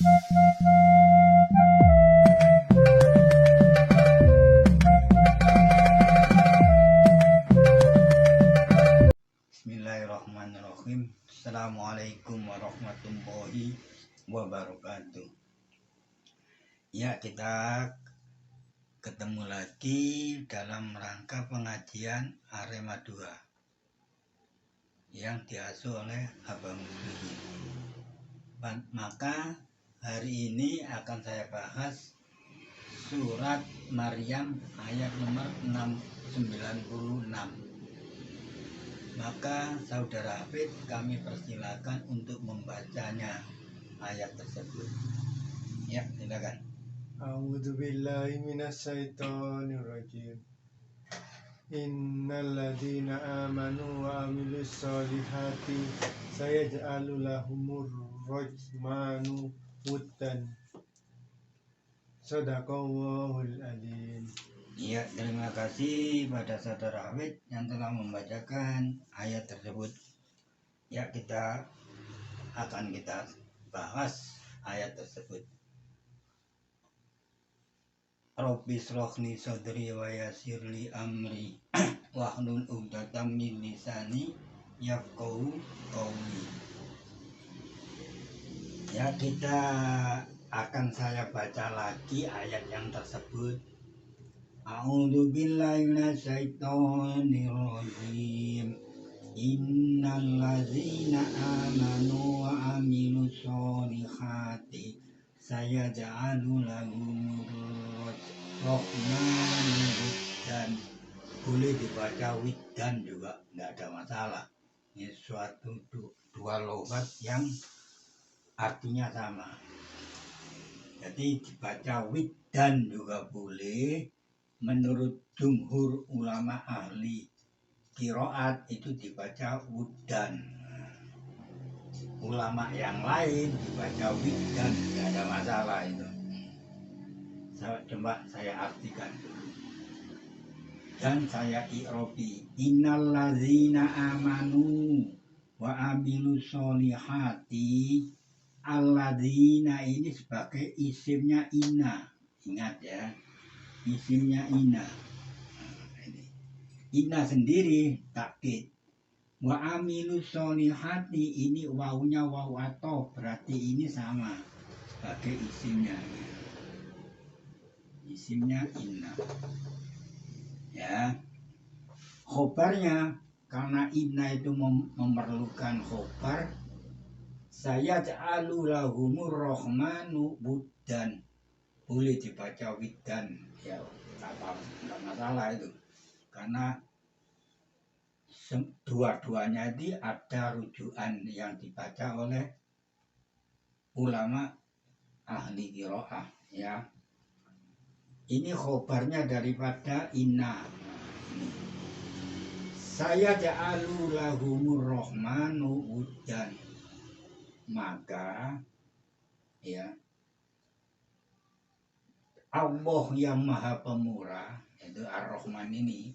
Bismillahirrahmanirrahim. Assalamualaikum warahmatullahi wabarakatuh. Ya, kita ketemu lagi dalam rangka pengajian Arema 2 yang diasuh oleh Abang Muhyiddin. Maka hari ini akan saya bahas surat Maryam ayat nomor 696. Maka saudara Hafid kami persilakan untuk membacanya ayat tersebut. Ya, silakan. A'udzubillahi minasyaitonirrajim. Innal ladzina amanu wa amilus solihati sayaj'alu lahumur rahmanu wuddan. Shadaqallahul adzim. Ya, terima kasih pada saudara Hafid yang telah membacakan ayat tersebut. Ya, kita bahas ayat tersebut. Rabbi shrahli sadri wa yassirli amri wahlul 'uqdatam min lisani yafqahu qawli. Ya, saya baca lagi ayat yang tersebut. A'udzu billahi minasyaitonir rajim. Innal ladzina amanu wa amilus solihati sayaj'alu lahumur rahmanu wuddan. Boleh dibaca widdan juga, enggak ada masalah. Ini suatu dua loghat yang artinya sama. Jadi dibaca widdan juga boleh. Menurut jumhur ulama ahli qiraat itu dibaca wuddan. Ulama yang lain dibaca widdan, tidak ada masalah itu. Coba saya artikan dulu dan saya i'robi. Innal ladzina amanu wa amilus solihati. Alladzina ini sebagai isimnya inna. Ingat ya, isimnya inna. Inna sendiri takkid. Wa amilus solihati ini wawunya wawu atau berarti ini sama sebagai isimnya. Isimnya inna. Ya. Khobarnya karena inna itu memerlukan khobar, saya ja'alu lahumur rahmanu wuddan. Boleh dibaca widdan. Ya, enggak masalah itu. Karena dua-duanya ini ada rujukan yang dibaca oleh ulama ahli qiraah, ya. Ini khobarnya daripada inna. Saya ja'alu lahumur rahmanu wuddan. Maka ya Allah yang maha pemurah, itu Ar-Rahman ini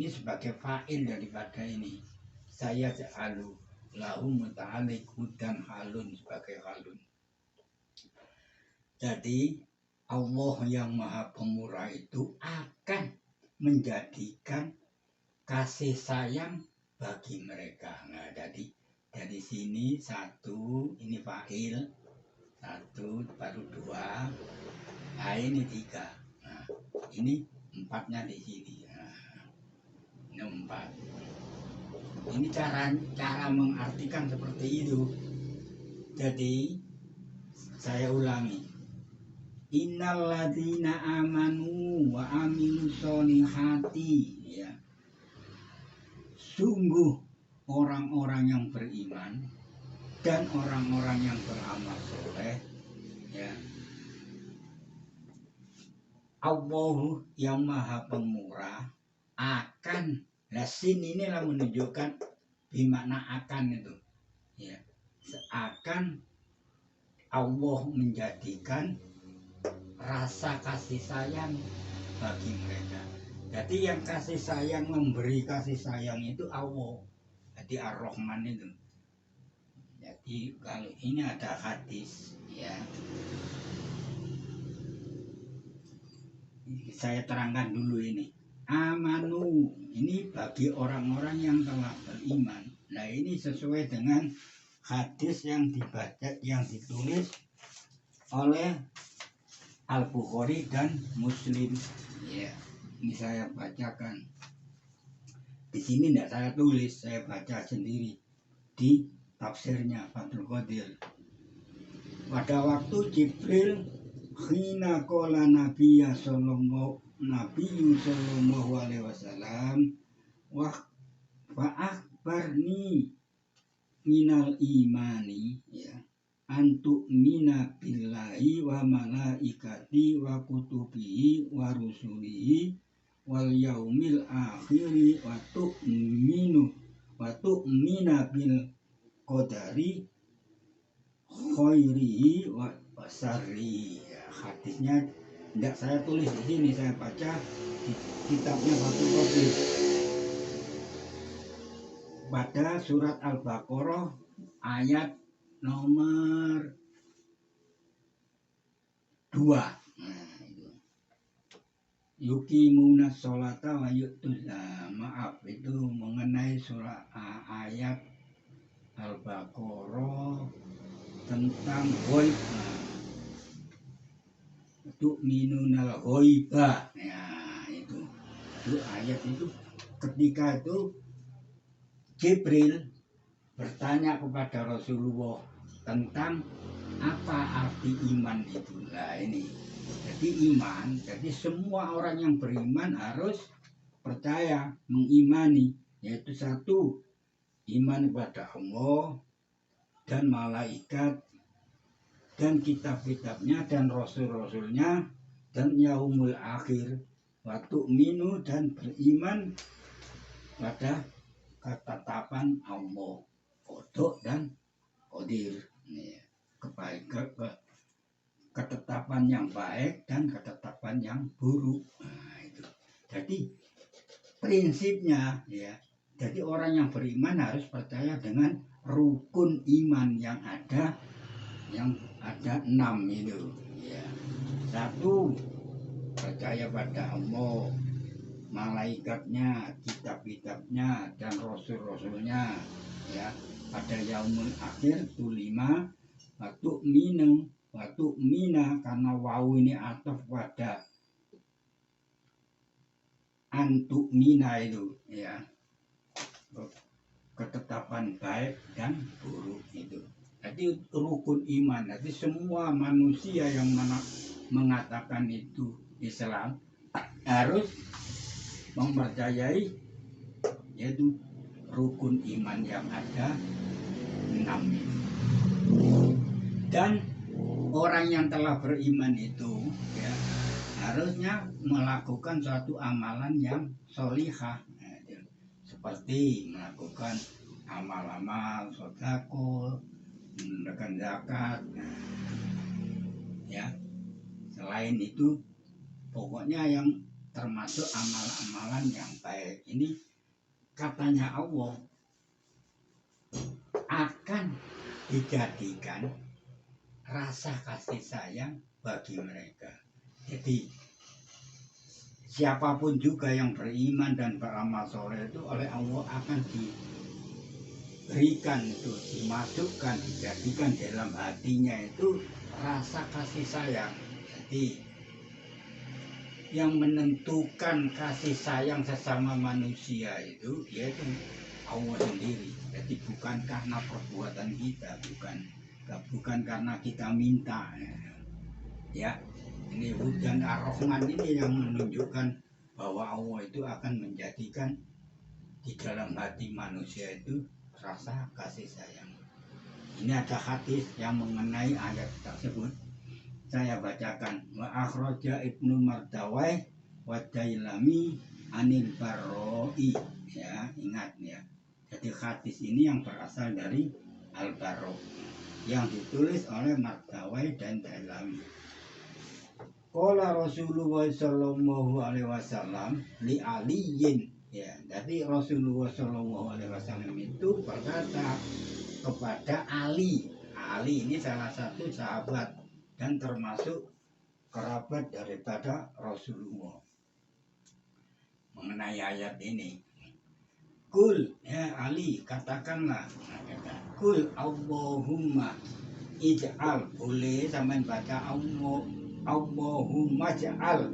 sebagai fa'il daripada ini. Saya ja'alu lahum muta'alik wuddan halun sebagai halun. Jadi Allah yang maha pemurah itu akan menjadikan kasih sayang bagi mereka. Nah, jadi dari sini satu, ini fa'il, satu, baru dua, nah ini tiga. Nah, ini empatnya di sini. Nah, ini empat. Ini cara mengartikan seperti itu. Jadi saya ulangi. Innal ladzina amanu wa amilus solihati, ya. Sungguh orang-orang yang beriman dan orang-orang yang beramal soleh, ya. Allah yang maha pemurah akan, nah sin inilah menunjukkan bermakna akan itu, ya. Seakan Allah menjadikan rasa kasih sayang bagi mereka. Jadi yang kasih sayang, memberi kasih sayang itu Allah. Jadi Ar-Rahman itu. Jadi kalau ini ada hadis, ya, saya terangkan dulu ini. Amanu ini bagi orang-orang yang telah beriman. Nah ini sesuai dengan hadis yang dibaca, yang ditulis oleh Al-Bukhari dan Muslim. Ya, ini saya bacakan. Di sini tidak saya tulis, saya baca sendiri di tafsirnya Fathul Qadir. Pada waktu Jibril khina qala Nabi sallallahu alaihi wasallam wa akhbarni minal imani, ya, antu mina billahi wa malaikati wa kutubihi wa rusulihi wal yaumil akhiri wa tu'mina bil qadari khairihi wa syarrihi. Ya, hadisnya tidak saya tulis di sini, saya baca di kitabnya Fathul Qadir pada surat Al-Baqarah ayat nomor 2. Nah, itu. Yuqimuna sholata wa yu'tuna. Maaf, itu mengenai surat ayat Al-Baqarah tentang ghaib. Itu minunal ghaibah. Ya, itu ayat itu ketika itu Jibril bertanya kepada Rasulullah tentang apa arti iman itu. Nah ini, jadi iman, jadi semua orang yang beriman harus percaya, mengimani, yaitu satu, iman kepada Allah dan malaikat dan kitab-kitabnya dan rasul-rasulnya dan yaumul akhir, waktu minu dan beriman pada ketetapan Allah, kodok dan kodir, ketetapan yang baik dan ketetapan yang buruk. Nah, itu. Jadi prinsipnya, ya, jadi orang yang beriman harus percaya dengan rukun iman yang ada 6 itu. Ya. Satu, percaya pada Allah, malaikatnya, kitab-kitabnya, dan rasul-rasulnya, ya, pada yaumul akhir itu 5. Waktu mina karena wawu ini ataf pada antuk mina itu, ya, ketetapan baik dan buruk itu. Jadi rukun iman. Jadi semua manusia yang mengatakan itu Islam harus mempercayai yaitu rukun iman yang ada 6 itu. Dan orang yang telah beriman itu, ya, harusnya melakukan suatu amalan yang sholihah, seperti melakukan amal-amal sedekah, menunaikan zakat, ya. Selain itu, pokoknya yang termasuk amalan-amalan yang baik. Ini katanya Allah akan dijadikan rasa kasih sayang bagi mereka. Jadi siapapun juga yang beriman dan beramal soleh itu oleh Allah akan diberikan, itu dimasukkan, dijadikan dalam hatinya itu rasa kasih sayang. Jadi yang menentukan kasih sayang sesama manusia itu yaitu Allah sendiri. Jadi bukan karena perbuatan kita, bukan karena kita minta, ya. Ini hujan Ar-Rahman ini yang menunjukkan bahwa Allah itu akan menjadikan di dalam hati manusia itu rasa kasih sayang. Ini ada hadis yang mengenai ayat tersebut. Saya bacakan. Wa akhraja Ibnu Mardawai wa Dailami anil Barra'i. Ya, ingat ya. Jadi hadis ini yang berasal dari Al-Barra yang ditulis oleh Mardawai dan Dailami. Qala Rasulullah sallallahu alaihi wasallam li Aliyin. Ya, jadi Rasulullah sallallahu alaihi wasallam itu berkata kepada Ali. Ali ini salah satu sahabat dan termasuk kerabat daripada Rasulullah. Mengenai ayat ini, kul ya Ali, katakanlah, kul Allahumma ij'al, boleh sampean baca Allahumma ij'al,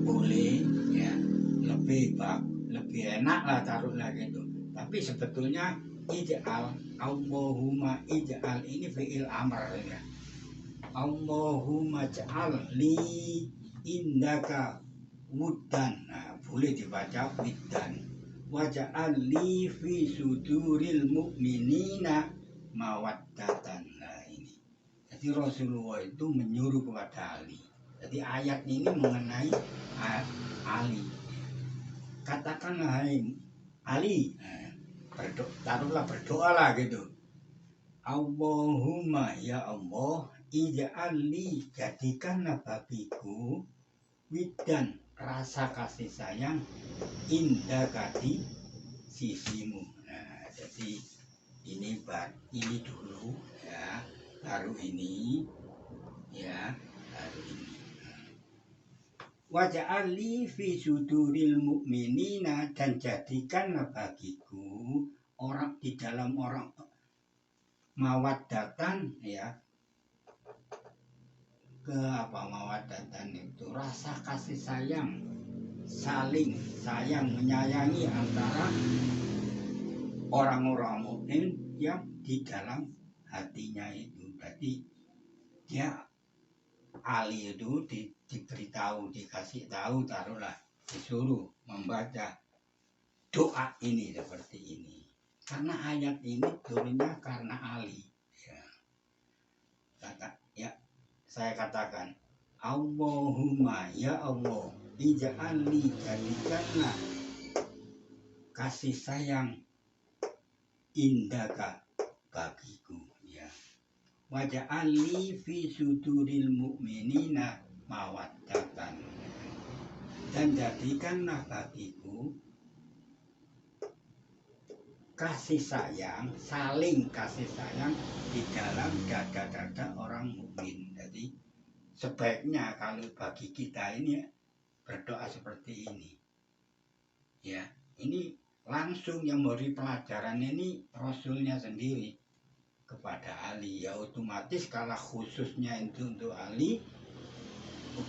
boleh ya, lebih enak lah taruhlah gitu. Tapi sebetulnya ij'al, Allahumma ij'al ini fi'il amr ya. Allahumma ij'al li indaka wuddan, nah, boleh dibaca widdan. Waja'al li fi suduril mu'minina mawaddatan. Nah ini, jadi Rasulullah itu menyuruh kepada Ali. Jadi ayat ini mengenai Ali. Katakanlah hai Ali, taruhlah berdoalah gitu. Allahumma ya Allah, ij'al li, jadikanlah bagiku widdan, rasa kasih sayang indaka di sisimu. Nah, jadi ini dulu ya, baru ini ya, baru ini. Waja'al li fi suduril mu'minina, dan jadikanlah bagiku orang di dalam orang mawaddatan ya, ke apa mawaddatan itu rasa kasih sayang, saling sayang menyayangi antara orang-orang mukmin yang di dalam hatinya itu. Berarti dia Ali itu diberitahu, dikasih tahu, taruhlah disuruh membaca doa ini seperti ini. Karena ayat ini turunnya karena Ali. Ya. Saya katakan, Allahumma ya Allah, ij'al li, jadikanlah kasih sayang indaka bagiku ya. Waja'al li fi suduril mu'minina mawaddatan, dan jadikanlah bagiku kasih sayang, saling kasih sayang di dalam dada-dada orang mukmin. Jadi sebaiknya kalau bagi kita ini berdoa seperti ini ya. Ini langsung yang memberi pelajaran ini Rasulnya sendiri kepada Ali ya. Otomatis kalau khususnya itu untuk Ali,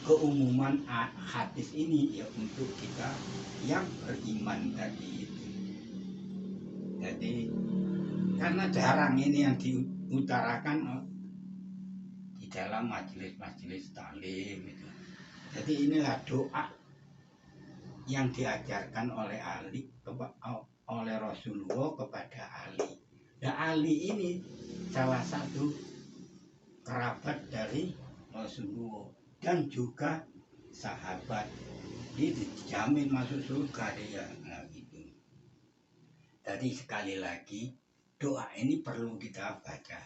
keumuman hadis ini ya untuk kita yang beriman tadi itu. Jadi karena jarang ini yang diutarakan di dalam majelis-majelis taklim itu. Jadi inilah doa yang diajarkan oleh Ali, oleh Rasulullah kepada Ali. Nah Ali ini salah satu kerabat dari Rasulullah dan juga sahabat. Dia dijamin masuk surga dia. Nah, gitu. Jadi sekali lagi doa ini perlu kita baca.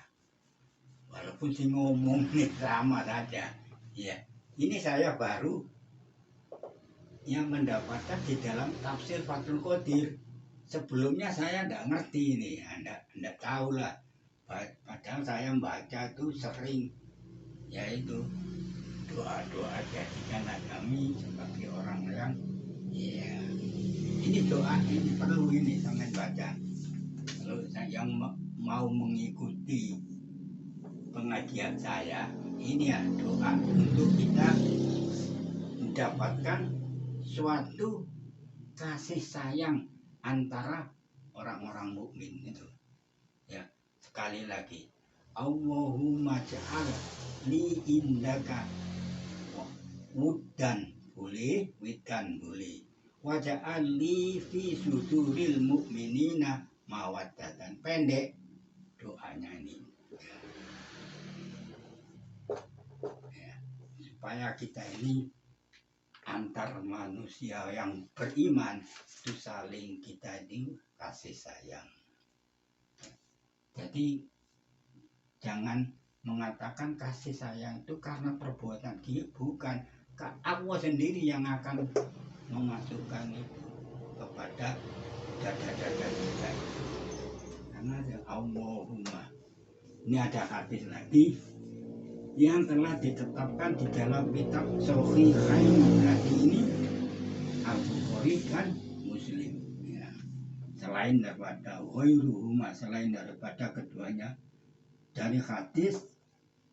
Walaupun si ngomong nih sama saja, ya. Ini saya baru yang mendapatkan di dalam tafsir Fathul Qadir. Sebelumnya saya tidak ngerti ini, tidak tahu lah. Padahal saya membaca itu sering, yaitu doa-doa jadikanlah kami sebagai orang yang, ya. Ini doa ini perlu ini sangat baca. Kalau yang mau mengikuti pengajian saya, ini ya doa untuk kita mendapatkan suatu kasih sayang antara orang-orang mukmin itu. Ya, sekali lagi, Allahumma ja'al li indaka wuddan, boleh, widdan boleh. Wa ja'al li fi suduril mu'minina mawaddatan. Pendek doanya ini. Ya, supaya kita ini antar manusia yang beriman itu saling kita ini kasih sayang. Jadi jangan mengatakan kasih sayang itu karena perbuatan dia, bukan. Allah sendiri yang akan memasukkan itu kepada dada-dada kita itu. Karena Allahumma, ini ada hadis lagi, yang telah ditetapkan di dalam kitab Sahihain. Berarti ini Al-Bukhari kan Muslim ya. Selain daripada ghairuhuma, selain daripada keduanya, dari hadis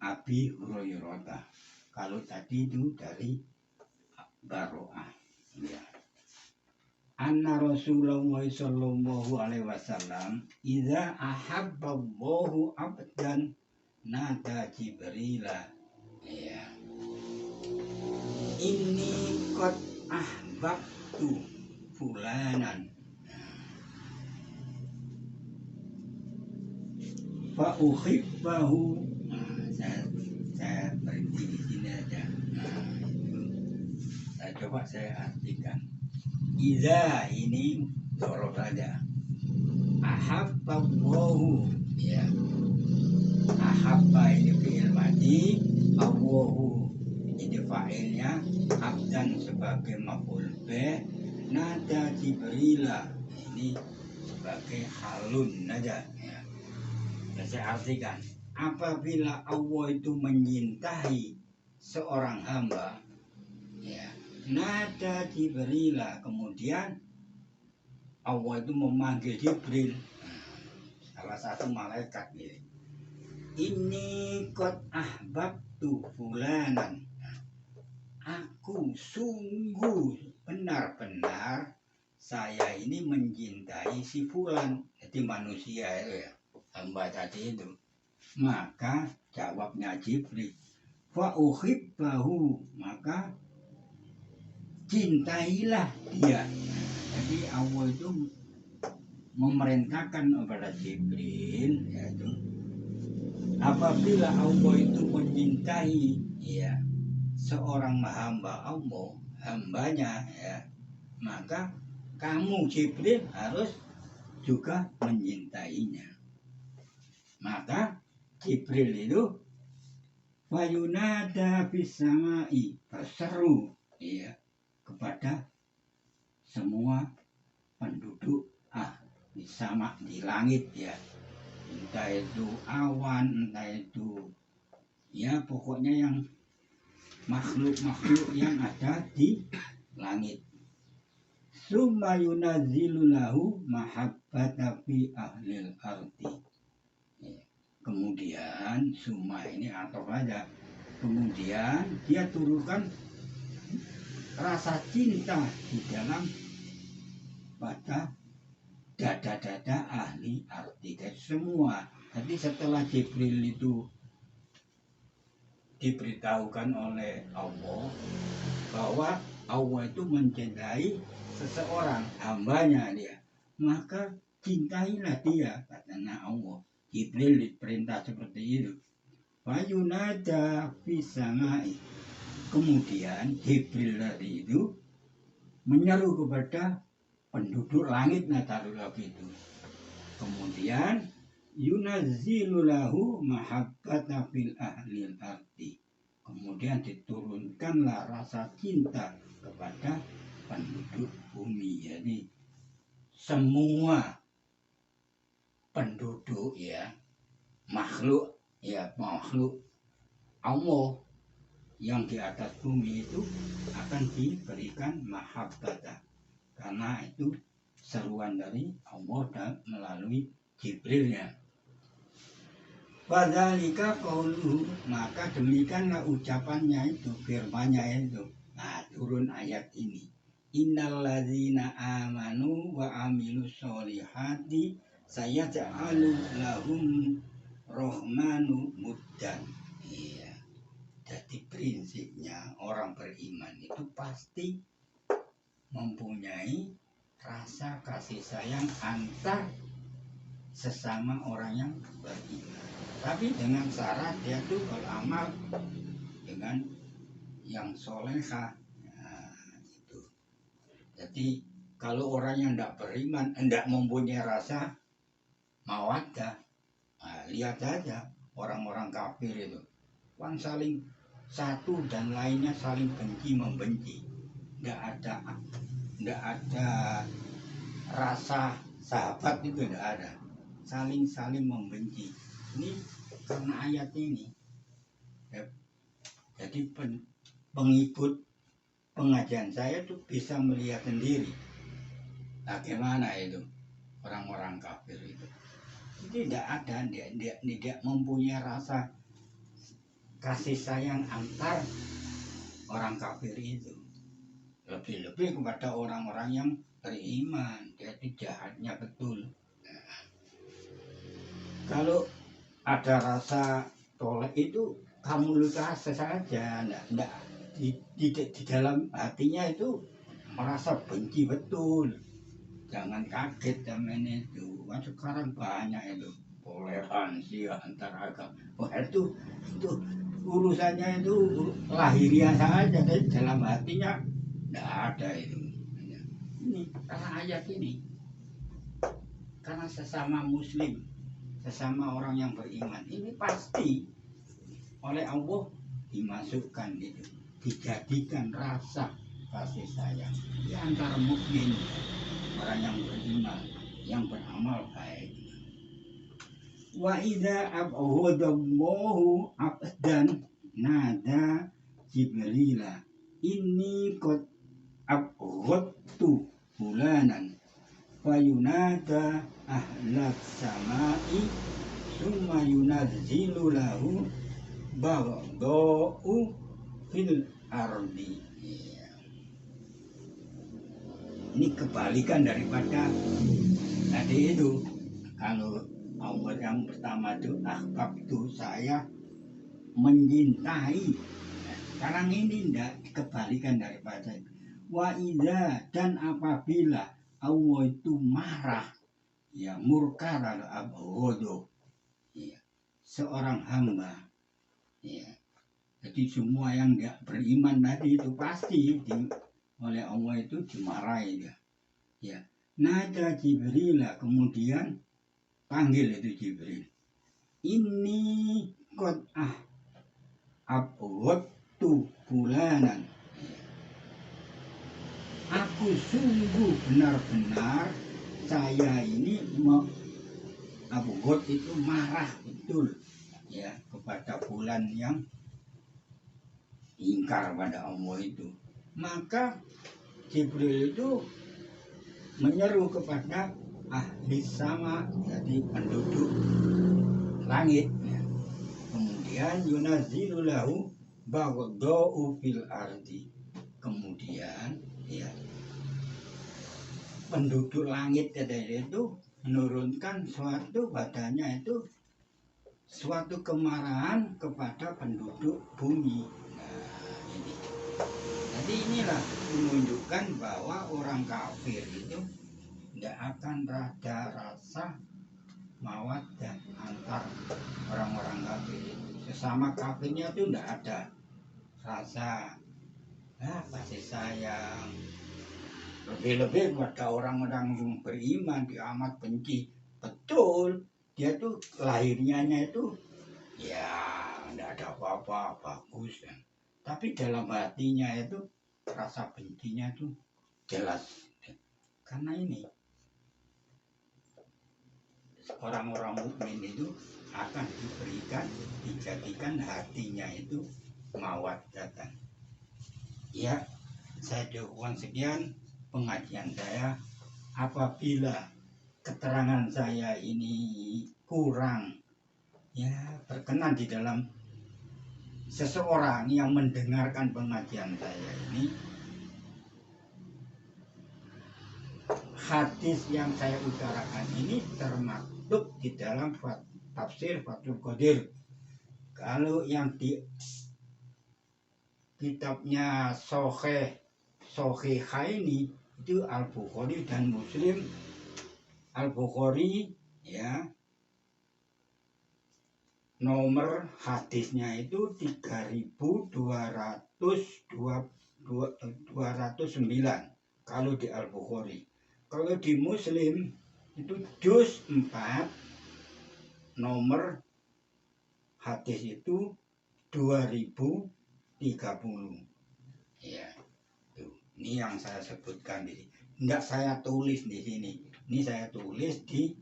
Abi Hurairah. Kalau tadi itu dari Baro'ah ya. Anna Rasulullah sallallahu alaihi wasallam idza ahabballahu abdan nada Jibrila ya. Ini qad ahbabtu fulanan fa uhibbahu. Saya berhenti di sini aja. Saya artikan. Iza ini dorong saja. Ahabballahu ya. Ahabba ini fi'il madhi, Allahu ini fa'ilnya, abdan sebagai maf'ul bih, nada Jibrila ini sebagai halun aja ya. Saya artikan, apabila Allah itu menyintai seorang hamba ya, nada Jibrila, kemudian Allah itu memanggil Jibril, salah satu malaikat ini. Ini qad ahbabtu fulanan. Aku sungguh benar-benar saya ini mencintai si fulan. Jadi manusia itu ya, hamba tadi itu. Maka jawabnya Jibril, fa uhibbahu, maka cintailah dia. Jadi Allah itu memerintahkan kepada Jibril yaitu apabila Allah itu mencintai ya seorang hamba Allah, hambanya ya, maka kamu Jibril harus juga mencintainya. Maka Jibril itu wayunada bisamai, berseru ya kepada semua penduduk di sama di langit ya, entah itu awan, entah itu ya pokoknya yang makhluk-makhluk yang ada di langit. Summa yunazzilu lahu mahabbata fi ahlil ardi. Kemudian summa ini atau aja, kemudian dia turunkan rasa cinta di dalam pada dada-dada ahli arti semua. Jadi setelah Jibril itu diberitahukan oleh Allah bahwa Allah itu mencintai seseorang, hambanya dia, maka cintailah dia, katanya Allah. Jibril diperintah seperti itu. Fayunada fisamai. Kemudian Jibril tadi itu menyeru kepada penduduk langit, taruhlah gitu. Kemudian yunazzilu lahu mahabbata fil ahlil ardi. Kemudian diturunkanlah rasa cinta kepada penduduk bumi. Jadi semua penduduk ya, makhluk Allah yang di atas bumi itu akan diberikan mahabbata, karena itu seruan dari Allah dan melalui Jibrilnya. Wadzalika qauluhu, maka demikianlah ucapannya itu, firman-Nya itu. Turun ayat ini. Innalladzina amanu wa amilus solihati sayaj'alu lahum rahmanu muddan. Iya. Jadi prinsipnya orang beriman itu pasti mempunyai rasa kasih sayang antar sesama orang yang beriman. Tapi dengan syarat dia tuh beramal dengan yang soleha. Gitu. Jadi kalau orang yang tidak beriman, tidak mempunyai rasa mawaddah, lihat saja orang-orang kafir itu, kan saling satu dan lainnya saling benci membenci, tidak ada rasa sahabat, itu tidak ada, saling membenci. Ini karena ayat ini Jadi pengikut pengajian saya itu bisa melihat sendiri bagaimana itu orang-orang kafir itu. Tidak ada, tidak mempunyai rasa kasih sayang antar orang kafir itu. Lebih-lebih kepada orang-orang yang beriman, dia itu jahatnya betul. Kalau ada rasa tolak itu kamu luka saja, enggak di dalam hatinya itu merasa benci betul. Jangan kaget zaman itu. Kan sekarang banyak itu toleransi antar agama. Wah itu urusannya itu lahiriah saja, tapi dalam hatinya enggak ada itu. Ini karena ayat ini, karena sesama muslim, sesama orang yang beriman, ini pasti oleh Allah dimasukkan itu, dijadikan rasa kasih sayang di antara mukmin, orang yang beriman, yang beramal baik. Wa idza abghadallahu abdan nada Jibrila inni qad abghadtu fulanan fayunada ahlat samai summa yunazzilu lahu baghdau fil ardi. Ini kebalikan daripada tadi itu. Kalau Allah yang pertama itu ahbabtu, saya mencintai. Sekarang ini tidak, kebalikan daripada itu. Wa idza, dan apabila Allah itu marah, ya murka lalu abghodo, ya, seorang hamba, ya. Jadi semua yang tidak beriman tadi itu pasti oleh Allah itu dimarahi ya. Ya. Nada Jibril, kemudian panggil itu Jibril. Ini qad abghadtu fulanan. Aku sungguh benar-benar saya ini abghad itu marah betul ya kepada fulan yang ingkar pada Allah itu. Maka Jibril itu menyeru kepada ahli sama, jadi penduduk langit ya. Kemudian yunazzilu lahu baghdau fil ardi. Kemudian ya penduduk langit itu menurunkan suatu badannya itu suatu kemarahan kepada penduduk bumi. Ini. Jadi inilah menunjukkan bahwa orang kafir itu tidak akan ada rasa mawaddah antar orang-orang kafir itu. Sesama kafirnya itu tidak ada rasa kasih sayang. Lebih-lebih pada orang-orang yang beriman dia amat benci. Betul, dia tuh lahirnya itu ya tidak ada apa-apa, bagus ya. Tapi dalam hatinya itu rasa bencinya itu jelas. Karena ini orang-orang mukmin itu akan dijadikan hatinya itu mawaddatan. Ya, saya cukupkan sekian pengajian saya. Apabila keterangan saya ini kurang ya berkenan di dalam seseorang yang mendengarkan pengajian saya ini, hadis yang saya utarakan ini termaktub di dalam tafsir Fathul Qadir. Kalau yang di kitabnya Sohihaini itu Al-Bukhari dan Muslim. Al-Bukhari ya nomor hadisnya itu 3209 kalau di Al-Bukhari. Kalau di Muslim itu juz 4 nomor hadis itu 2030. Ya, tuh. Ini yang saya sebutkan di sini. Enggak saya tulis di sini. Ini saya tulis di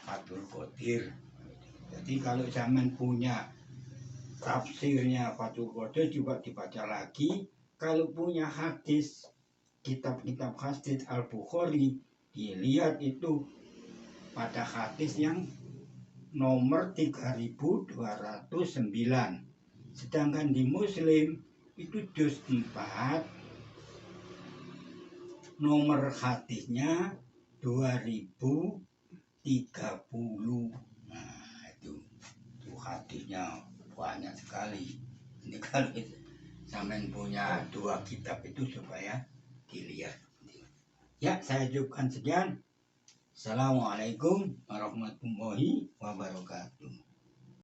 Fathul Qadir. Jadi kalau zaman punya tafsirnya Fathul Qadir juga dibaca lagi. Kalau punya hadis, kitab-kitab hadis Al-Bukhari, dilihat itu pada hadis yang nomor 3209. Sedangkan di Muslim itu juz 4, nomor hadisnya 2030. Nah, itu hadisnya banyak sekali. Ini kalau sampean punya 2 kitab itu supaya dilihat. Ya, saya cukupkan sekian. Assalamualaikum warahmatullahi wabarakatuh.